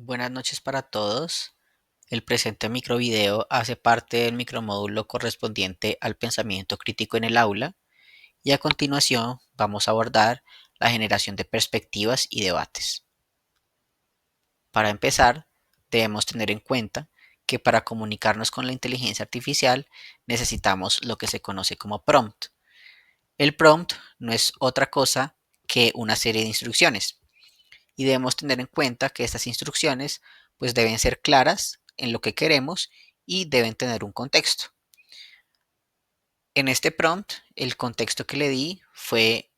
Buenas noches para todos. El presente microvideo hace parte del micromódulo correspondiente al pensamiento crítico en el aula y a continuación vamos a abordar la generación de perspectivas y debates. Para empezar, debemos tener en cuenta que para comunicarnos con la inteligencia artificial necesitamos lo que se conoce como prompt. El prompt no es otra cosa que una serie de instrucciones y debemos tener en cuenta que estas instrucciones pues deben ser claras en lo que queremos y deben tener un contexto. En este prompt, el contexto que le di fue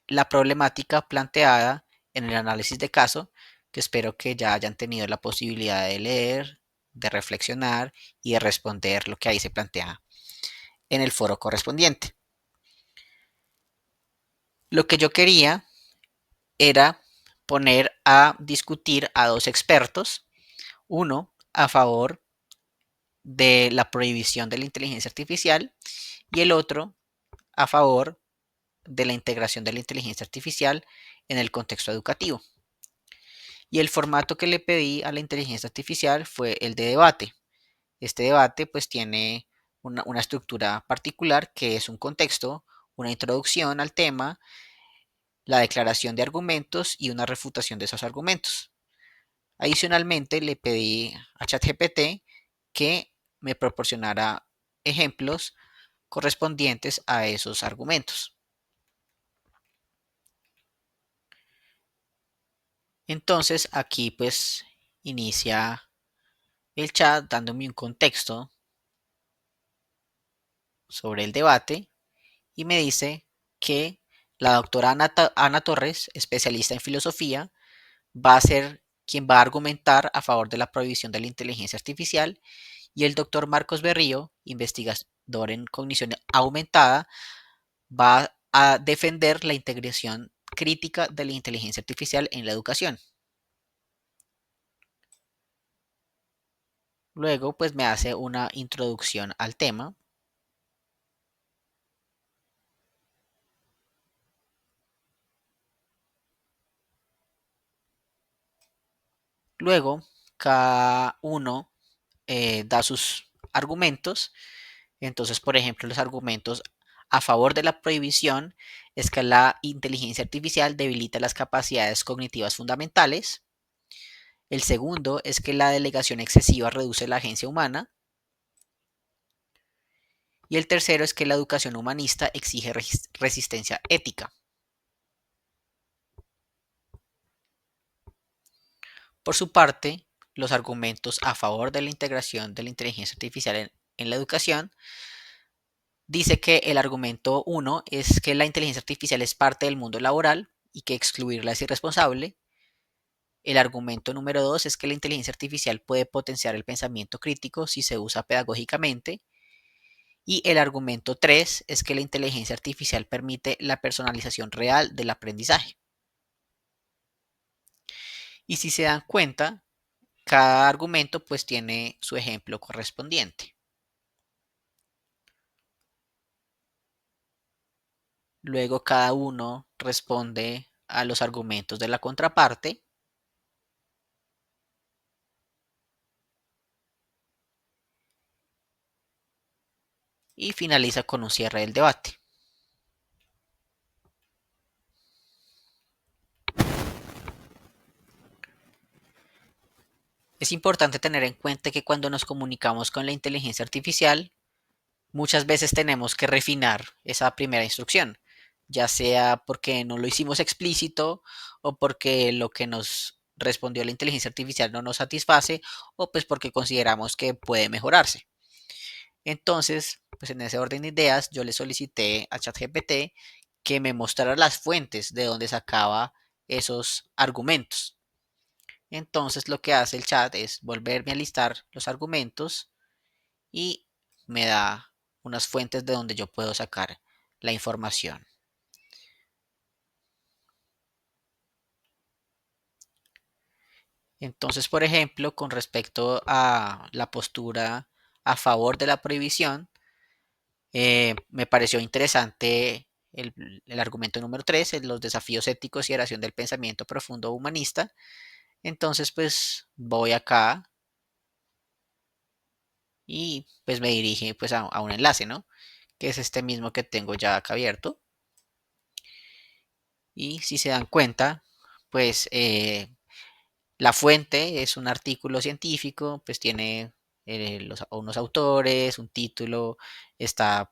la problemática planteada en el análisis de caso, que espero que ya hayan tenido la posibilidad de leer, de reflexionar y de responder lo que ahí se plantea en el foro correspondiente. Lo que yo quería era poner a discutir a dos expertos, uno a favor de la prohibición de la inteligencia artificial y el otro a favor de la integración de la inteligencia artificial en el contexto educativo. Y el formato que le pedí a la inteligencia artificial fue el de debate. Este debate pues tiene una estructura particular que es un contexto, una introducción al tema, la declaración de argumentos y una refutación de esos argumentos. Adicionalmente le pedí a ChatGPT que me proporcionara ejemplos correspondientes a esos argumentos. Entonces aquí pues inicia el chat dándome un contexto sobre el debate y me dice que la doctora Ana Torres, especialista en filosofía, va a ser quien va a argumentar a favor de la prohibición de la inteligencia artificial y el doctor Marcos Berrío, investigador en cognición aumentada, va a defender la integración crítica de la inteligencia artificial en la educación. Luego, pues me hace una introducción al tema. Luego, cada uno da sus argumentos. Entonces, por ejemplo, los argumentos a favor de la prohibición es que la inteligencia artificial debilita las capacidades cognitivas fundamentales. El segundo es que la delegación excesiva reduce la agencia humana. Y el tercero es que la educación humanista exige resistencia ética. Por su parte, los argumentos a favor de la integración de la inteligencia artificial en la educación dice que el argumento uno es que la inteligencia artificial es parte del mundo laboral y que excluirla es irresponsable. El argumento número 2 es que la inteligencia artificial puede potenciar el pensamiento crítico si se usa pedagógicamente. Y el argumento 3 es que la inteligencia artificial permite la personalización real del aprendizaje. Y si se dan cuenta, cada argumento pues tiene su ejemplo correspondiente. Luego cada uno responde a los argumentos de la contraparte y finaliza con un cierre del debate. Es importante tener en cuenta que cuando nos comunicamos con la inteligencia artificial, muchas veces tenemos que refinar esa primera instrucción, ya sea porque no lo hicimos explícito o porque lo que nos respondió la inteligencia artificial no nos satisface o pues porque consideramos que puede mejorarse. Entonces, pues en ese orden de ideas, yo le solicité a ChatGPT que me mostrara las fuentes de donde sacaba esos argumentos. Entonces, lo que hace el chat es volverme a listar los argumentos y me da unas fuentes de donde yo puedo sacar la información. Entonces, por ejemplo, con respecto a la postura a favor de la prohibición, me pareció interesante el argumento número 3, los desafíos éticos y oración del pensamiento profundo humanista. Entonces pues voy acá y pues me dirige pues a un enlace, ¿no? Que es este mismo que tengo ya acá abierto. Y si se dan cuenta, pues la fuente es un artículo científico, pues tiene unos autores, un título, está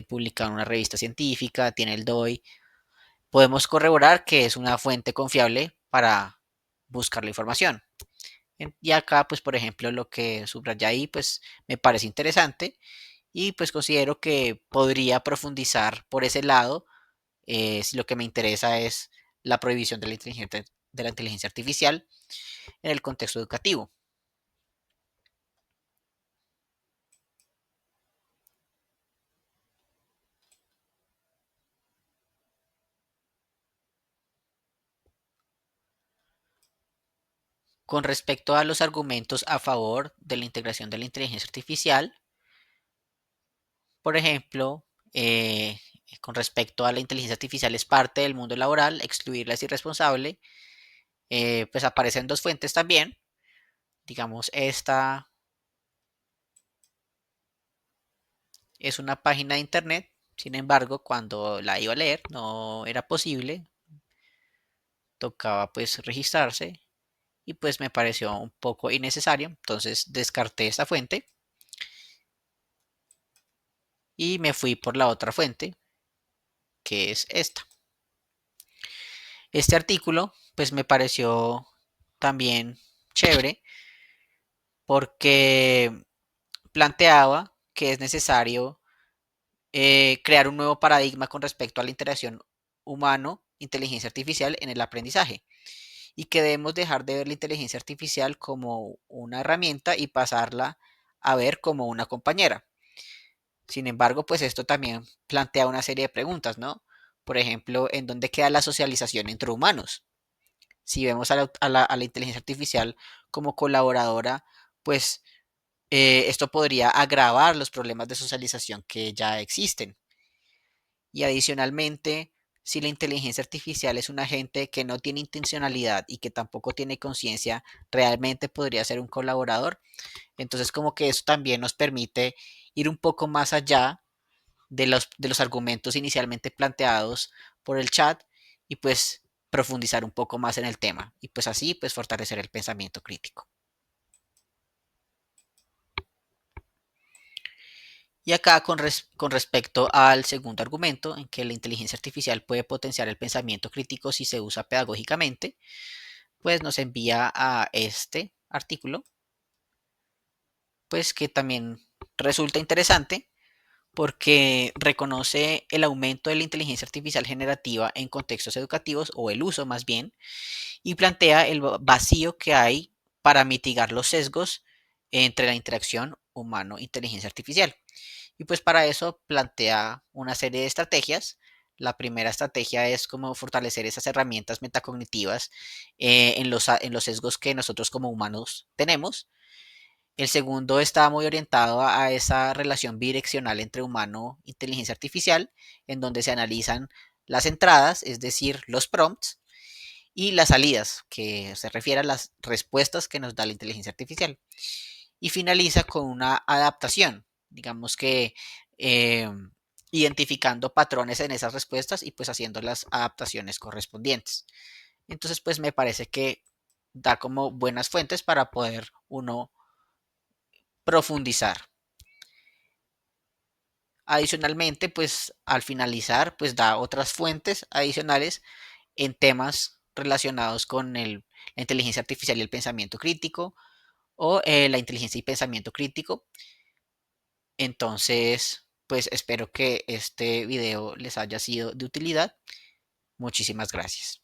publicado en una revista científica, tiene el DOI. Podemos corroborar que es una fuente confiable para buscar la información. Y acá, pues, por ejemplo, lo que subraya ahí, pues, me parece interesante y pues considero que podría profundizar por ese lado si lo que me interesa es la prohibición de la inteligencia artificial en el contexto educativo. Con respecto a los argumentos a favor de la integración de la inteligencia artificial, por ejemplo, con respecto a la inteligencia artificial es parte del mundo laboral, excluirla es irresponsable, pues aparecen dos fuentes también. Digamos, esta es una página de internet, sin embargo, cuando la iba a leer no era posible, tocaba pues registrarse y pues me pareció un poco innecesario, entonces descarté esta fuente y me fui por la otra fuente, que es esta. Este artículo pues me pareció también chévere porque planteaba que es necesario crear un nuevo paradigma con respecto a la interacción humano-inteligencia artificial en el aprendizaje y que debemos dejar de ver la inteligencia artificial como una herramienta y pasarla a ver como una compañera. Sin embargo, pues esto también plantea una serie de preguntas, ¿no? Por ejemplo, ¿en dónde queda la socialización entre humanos? Si vemos a la inteligencia artificial como colaboradora, pues esto podría agravar los problemas de socialización que ya existen. Y adicionalmente, si la inteligencia artificial es un agente que no tiene intencionalidad y que tampoco tiene conciencia, realmente podría ser un colaborador. Entonces, como que eso también nos permite ir un poco más allá de los argumentos inicialmente planteados por el chat y pues profundizar un poco más en el tema y pues así pues fortalecer el pensamiento crítico. Y acá con respecto al segundo argumento, en que la inteligencia artificial puede potenciar el pensamiento crítico si se usa pedagógicamente, pues nos envía a este artículo, pues que también resulta interesante porque reconoce el aumento de la inteligencia artificial generativa en contextos educativos, o el uso más bien, y plantea el vacío que hay para mitigar los sesgos entre la interacción humano-inteligencia artificial. Y pues para eso plantea una serie de estrategias. La primera estrategia es como fortalecer esas herramientas metacognitivas en los sesgos que nosotros como humanos tenemos. El segundo está muy orientado a esa relación bidireccional entre humano e inteligencia artificial, en donde se analizan las entradas, es decir, los prompts, y las salidas, que se refiere a las respuestas que nos da la inteligencia artificial. Y finaliza con una adaptación, digamos que eh, identificando patrones en esas respuestas y pues haciendo las adaptaciones correspondientes. Entonces, pues me parece que da como buenas fuentes para poder uno profundizar. Adicionalmente, pues al finalizar, pues da otras fuentes adicionales en temas relacionados con la inteligencia artificial y el pensamiento crítico o la inteligencia y pensamiento crítico. Entonces, pues espero que este video les haya sido de utilidad. Muchísimas gracias.